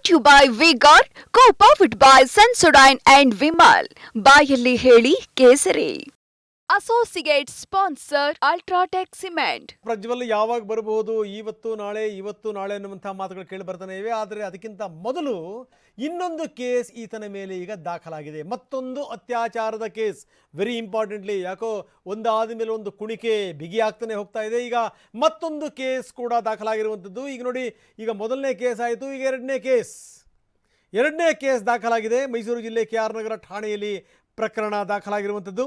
Brought to you by Vigor, co-powered by Sensodyne and Vimal. ಬಾಯಲ್ಲಿ ಹೇಳಿ ಕೇಸರಿ. Associate sponsor UltraTech cement. Prajwal ಯಾವಾಗ ಬರಬಹುದು, ಇವತ್ತು ನಾಳೆ ಅನ್ನುವಂತಹ ಮಾತುಗಳು ಕೇಳಿ ಬರ್ತಾನೆ ಇವೆ. ಆದರೆ ಅದಕ್ಕಿಂತ ಮೊದಲು ಇನ್ನೊಂದು ಕೇಸ್ ಈತನ ಮೇಲೆ ಈಗ ದಾಖಲಾಗಿದೆ. ಮತ್ತೊಂದು ಅತ್ಯಾಚಾರದ ಕೇಸ್. ವೆರಿ ಇಂಪಾರ್ಟೆಂಟ್ಲಿ, ಯಾಕೋ ಒಂದಾದ ಮೇಲೆ ಒಂದು ಕುಣಿಕೆ ಬಿಗಿ ಆಗ್ತಾನೆ ಹೋಗ್ತಾ ಇದೆ. ಈಗ ಮತ್ತೊಂದು ಕೇಸ್ ಕೂಡ ದಾಖಲಾಗಿರುವಂಥದ್ದು. ಈಗ ನೋಡಿ, ಈಗ ಮೊದಲನೇ ಕೇಸ್ ಆಯಿತು, ಈಗ ಎರಡನೇ ಕೇಸ್ ದಾಖಲಾಗಿದೆ. ಮೈಸೂರು ಜಿಲ್ಲೆ KR ನಗರ ಠಾಣೆಯಲ್ಲಿ ಪ್ರಕರಣ ದಾಖಲಾಗಿರುವಂಥದ್ದು.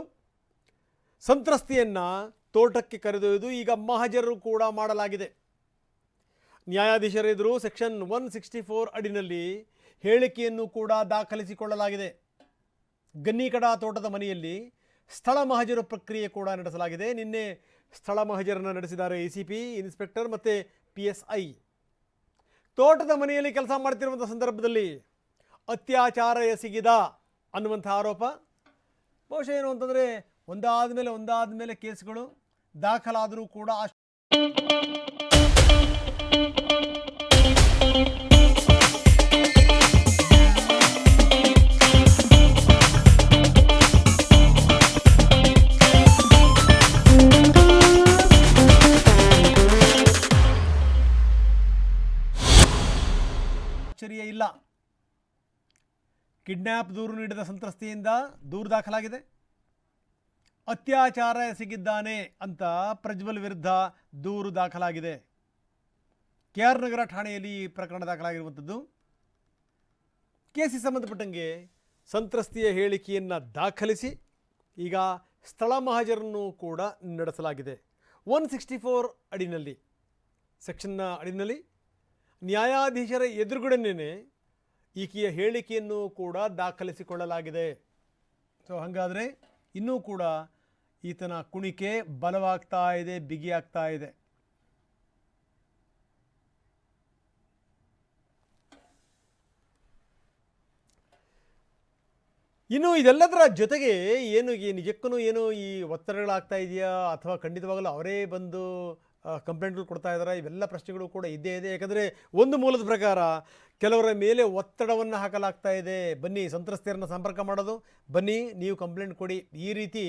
ಸಂತ್ರಸ್ತೆಯನ್ನು ತೋಟಕ್ಕೆ ಕರೆದೊಯ್ದು ಈಗ ಮಹಜರು ಕೂಡ ಮಾಡಲಾಗಿದೆ. ನ್ಯಾಯಾಧೀಶರ ಎದುರು ಸೆಕ್ಷನ್ 164 ಅಡಿನಲ್ಲಿ ಹೇಳಿಕೆಯನ್ನು ಕೂಡ ದಾಖಲಿಸಿಕೊಳ್ಳಲಾಗಿದೆ. ಗನ್ನಿಕಡ ತೋಟದ ಮನೆಯಲ್ಲಿ ಸ್ಥಳ ಮಹಜರು ಪ್ರಕ್ರಿಯೆ ಕೂಡ ನಡೆಸಲಾಗಿದೆ. ನಿನ್ನೆ ಸ್ಥಳ ಮಹಜರನ್ನು ನಡೆಸಿದ್ದಾರೆ ACP, ಇನ್ಸ್ಪೆಕ್ಟರ್ ಮತ್ತು PSI. ತೋಟದ ಮನೆಯಲ್ಲಿ ಕೆಲಸ ಮಾಡ್ತಿರುವಂಥ ಸಂದರ್ಭದಲ್ಲಿ ಅತ್ಯಾಚಾರ ಎಸಗಿದ ಅನ್ನುವಂಥ ಆರೋಪ. ಬಹುಶಃ ಏನು ಅಂತಂದರೆ ಒಂದಾದ ಮೇಲೆ ಕೇಸ್ಗಳು ದಾಖಲಾದರೂ ಕೂಡ ಆಶ್ಚರ್ಯ ಇಲ್ಲ. ಕಿಡ್ನ್ಯಾಪ್ ದೂರು ನೀಡಿದ ಸಂತ್ರಸ್ತೆಯಿಂದ ದೂರು ದಾಖಲಾಗಿದೆ. ಅತ್ಯಾಚಾರ ಎಸಗಿದ್ದಾನೆ ಅಂತ ಪ್ರಜ್ವಲ್ ವಿರುದ್ಧ ದೂರು ದಾಖಲಾಗಿದೆ. KR ನಗರ ಠಾಣೆಯಲ್ಲಿ ಈ ಪ್ರಕರಣ ದಾಖಲಾಗಿರುವಂಥದ್ದು. ಕೇಸಿಗೆ ಸಂಬಂಧಪಟ್ಟಂಗೆ ಸಂತ್ರಸ್ತೆಯ ಹೇಳಿಕೆಯನ್ನು ದಾಖಲಿಸಿ ಈಗ ಸ್ಥಳ ಮಹಜರನ್ನು ಕೂಡ ನಡೆಸಲಾಗಿದೆ. 164 ಅಡಿನಲ್ಲಿ, ಸೆಕ್ಷನ್ನ ಅಡಿನಲ್ಲಿ ನ್ಯಾಯಾಧೀಶರ ಎದುರುಗಡೆನೇ ಈಕೆಯ ಹೇಳಿಕೆಯನ್ನು ಕೂಡ ದಾಖಲಿಸಿಕೊಳ್ಳಲಾಗಿದೆ. ಸೊ ಹಾಗಾದರೆ ಇನ್ನೂ ಕೂಡ ಈತನ ಕುಣಿಕೆ ಬಲವಾಗ್ತಾ ಇದೆ, ಬಿಗಿಯಾಗ್ತಾ ಇದೆ. ಇನ್ನು ಇದೆಲ್ಲದರ ಜೊತೆಗೆ ಏನು ನಿಜಕ್ಕೂ ಏನು ಈ ಒತ್ತಡಗಳಾಗ್ತಾ ಇದೆಯಾ ಅಥವಾ ಖಂಡಿತವಾಗಲೂ ಅವರೇ ಬಂದು ಕಂಪ್ಲೇಂಟ್ಗಳು ಕೊಡ್ತಾ ಇದ್ದಾರೆ, ಇವೆಲ್ಲ ಪ್ರಶ್ನೆಗಳು ಕೂಡ ಇದ್ದೇ ಇದೆ. ಯಾಕಂದರೆ ಒಂದು ಮೂಲದ ಪ್ರಕಾರ ಕೆಲವರ ಮೇಲೆ ಒತ್ತಡವನ್ನು ಹಾಕಲಾಗ್ತಾ ಇದೆ. ಬನ್ನಿ ಸಂತ್ರಸ್ತೆಯರನ್ನು ಸಂಪರ್ಕ ಮಾಡೋದು, ಬನ್ನಿ ನೀವು ಕಂಪ್ಲೇಂಟ್ ಕೊಡಿ, ಈ ರೀತಿ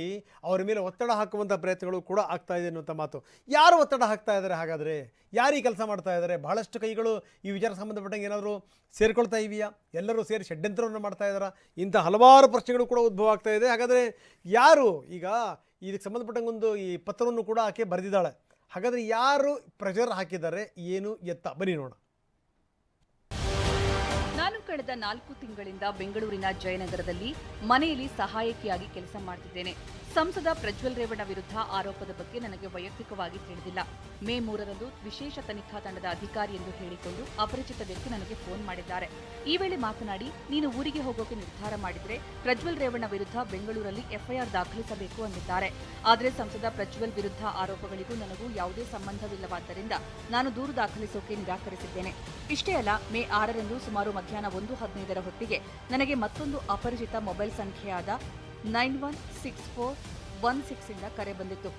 ಅವರ ಮೇಲೆ ಒತ್ತಡ ಹಾಕುವಂಥ ಪ್ರಯತ್ನಗಳು ಕೂಡ ಆಗ್ತಾ ಇದೆ ಅನ್ನುವಂಥ ಮಾತು. ಯಾರು ಒತ್ತಡ ಹಾಕ್ತಾ ಇದ್ದಾರೆ? ಹಾಗಾದರೆ ಯಾರು ಈ ಕೆಲಸ ಮಾಡ್ತಾ ಇದ್ದಾರೆ? ಬಹಳಷ್ಟು ಕೈಗಳು ಈ ವಿಚಾರ ಸಂಬಂಧಪಟ್ಟಂಗೆ ಏನಾದರೂ ಸೇರಿಕೊಳ್ತಾ ಇವೆಯಾ? ಎಲ್ಲರೂ ಸೇರಿ ಷಡ್ಯಂತ್ರವನ್ನು ಮಾಡ್ತಾ ಇದ್ದಾರಾ? ಇಂಥ ಹಲವಾರು ಪ್ರಶ್ನೆಗಳು ಕೂಡ ಉದ್ಭವ ಆಗ್ತಾ ಇದೆ. ಹಾಗಾದರೆ ಯಾರು ಈಗ ಇದಕ್ಕೆ ಸಂಬಂಧಪಟ್ಟಂಗೆ ಒಂದು ಈ ಪತ್ರವನ್ನು ಕೂಡ ಆಕೆ ಬರೆದಿದ್ದಾಳೆ. ಹಾಗಾದರೆ ಯಾರು ಪ್ರೆಷರ್ ಹಾಕಿದ್ದಾರೆ, ಏನು ಎತ್ತ, ಬನ್ನಿ ನೋಡೋಣ. ನಾನು ಕಳೆದ 4 ತಿಂಗಳಿಂದ ಬೆಂಗಳೂರಿನ ಜಯನಗರದಲ್ಲಿ ಮನೆಯಲ್ಲಿ ಸಹಾಯಕಿಯಾಗಿ ಕೆಲಸ ಮಾಡ್ತಿದ್ದೇನೆ. ಸಂಸದ ಪ್ರಜ್ವಲ್ ರೇವಣ್ಣ ವಿರುದ್ಧ ಆರೋಪದ ಬಗ್ಗೆ ನನಗೆ ವೈಯಕ್ತಿಕವಾಗಿ ತಿಳಿದಿಲ್ಲ. ಮೇ 3ರಂದು ವಿಶೇಷ ತನಿಖಾ ತಂಡದ ಅಧಿಕಾರಿ ಎಂದು ಹೇಳಿಕೊಂಡು ಅಪರಿಚಿತ ವ್ಯಕ್ತಿ ನನಗೆ ಫೋನ್ ಮಾಡಿದ್ದಾರೆ. ಈ ವೇಳೆ ಮಾತನಾಡಿ, ನೀನು ಊರಿಗೆ ಹೋಗೋಕೆ ನಿರ್ಧಾರ ಮಾಡಿದ್ರೆ ಪ್ರಜ್ವಲ್ ರೇವಣ್ಣ ವಿರುದ್ಧ ಬೆಂಗಳೂರಲ್ಲಿ FIR ದಾಖಲಿಸಬೇಕು ಅಂದಿದ್ದಾರೆ. ಆದರೆ ಸಂಸದ ಪ್ರಜ್ವಲ್ ವಿರುದ್ಧ ಆರೋಪಗಳಿಗೂ ನನಗೂ ಯಾವುದೇ ಸಂಬಂಧವಿಲ್ಲವಾದ್ದರಿಂದ ನಾನು ದೂರು ದಾಖಲಿಸೋಕೆ ನಿರಾಕರಿಸಿದ್ದೇನೆ. ಇಷ್ಟೇ ಅಲ್ಲ, ಮೇ 6ರಂದು ಸುಮಾರು ಮಧ್ಯಾಹ್ನ 1:15ರ ಹೊತ್ತಿಗೆ ನನಗೆ ಮತ್ತೊಂದು ಅಪರಿಚಿತ ಮೊಬೈಲ್ ಸಂಖ್ಯೆಯಾದ 916416 ಇಂದ ಕರೆ ಬಂದಿತ್ತು.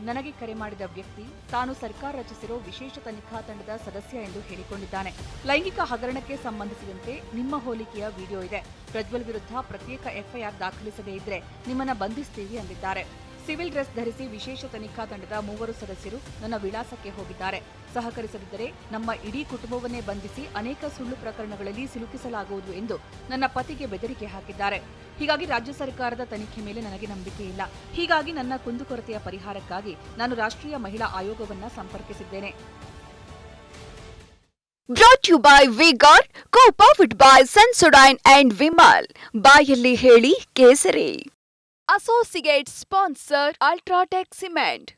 ನನಗೆ ಕರೆ ಮಾಡಿದ ವ್ಯಕ್ತಿ ತಾನು ಸರ್ಕಾರ ರಚಿಸಿರೋ ವಿಶೇಷ ತನಿಖಾ ತಂಡದ ಸದಸ್ಯ ಎಂದು ಹೇಳಿಕೊಂಡಿದ್ದಾನೆ. ಲೈಂಗಿಕ ಹಗರಣಕ್ಕೆ ಸಂಬಂಧಿಸಿದಂತೆ ನಿಮ್ಮ ಹೋಲಿಕೆಯ ವಿಡಿಯೋ ಇದೆ. ಪ್ರಜ್ವಲ್ ವಿರುದ್ಧ ಪ್ರತ್ಯೇಕ FIR ದಾಖಲಿಸದೇ ಇದ್ರೆ ನಿಮ್ಮನ್ನ ಬಂಧಿಸ್ತೀವಿ ಅಂದಿದ್ದಾರೆ. ಸಿವಿಲ್ ಡ್ರೆಸ್ ಧರಿಸಿ ವಿಶೇಷ ತನಿಖಾ ತಂಡದ 3 ಸದಸ್ಯರು ನನ್ನ ವಿಳಾಸಕ್ಕೆ ಹೋಗಿದ್ದಾರೆ. ಸಹಕರಿಸದಿದ್ದರೆ ನಮ್ಮ ಇಡೀ ಕುಟುಂಬವನ್ನೇ ಬಂಧಿಸಿ ಅನೇಕ ಸುಳ್ಳು ಪ್ರಕರಣಗಳಲ್ಲಿ ಸಿಲುಕಿಸಲಾಗುವುದು ಎಂದು ನನ್ನ ಪತಿಗೆ ಬೆದರಿಕೆ ಹಾಕಿದ್ದಾರೆ. ಹೀಗಾಗಿ ರಾಜ್ಯ ಸರ್ಕಾರದ ತನಿಖೆ ಮೇಲೆ ನನಗೆ ನಂಬಿಕೆ ಇಲ್ಲ. ಹೀಗಾಗಿ ನನ್ನ ಕುಂದುಕೊರತೆಯ ಪರಿಹಾರಕ್ಕಾಗಿ ನಾನು ರಾಷ್ಟ್ರೀಯ ಮಹಿಳಾ ಆಯೋಗವನ್ನ ಸಂಪರ್ಕಿಸಿದ್ದೇನೆ. Brought to you by Vigor, co-powered by Sensodyne and Vimal. ಬಾಯಲ್ಲಿ ಹೇಳಿ ಕೇಸರಿ. Associate sponsor UltraTech cement.